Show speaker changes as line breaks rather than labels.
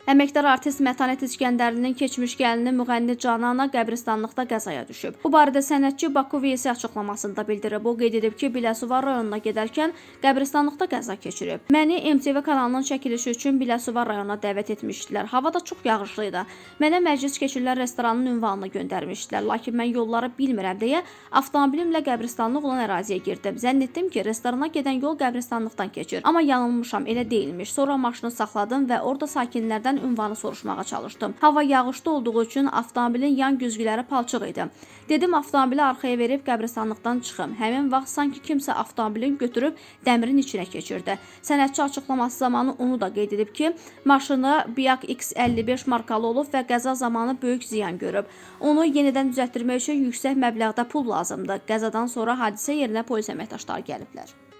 Əməkdar artist Mətanət İskəndərlinin keçmiş gəlini müğənni Canana qəbristanlıqda qəzaya düşüb. Bu barədə sənətçi Baku VS açıqlamasında bildirib. O qeyd edib ki, Biləsuvar rayonuna gedərkən qəbristanlıqda qəza keçirib. Məni MTV kanalının çəkilişi üçün Biləsuvar rayonuna dəvət etmişdilər. Hava da çox yağışlı idi. Mənə Məclis Keçirlər restoranının ünvanını göndərmişdilər. Lakin mən yolları bilmirəm deyə avtomobilimlə qəbristanlıq olan əraziyə girdim. Zənn etdim ki, restorana gedən yol qəbristanlıqdan keçir. Amma yanılmışam, elə deyilmiş. Sonra maşını saxladım və orada sakinlərdən ünvanı soruşmağa çalışdım. Hava yağışlı olduğu üçün avtomobilin yan güzgüləri palçıq idi. Dedim avtomobili arxaya verib qəbristanlıqdan çıxım. Həmin vaxt sanki kimsə avtomobilin götürüb dəmirin içinə keçirdi. Sənətçi açıqlaması zamanı onu da qeyd edib ki, maşını Biak X55 markalı olub və qəza zamanı böyük ziyan görüb. Onu yenidən düzəltdirmək üçün yüksək məbləğdə pul lazımdır. Qəzadan sonra hadisə yerinə polis əməkdaşları gəliblər.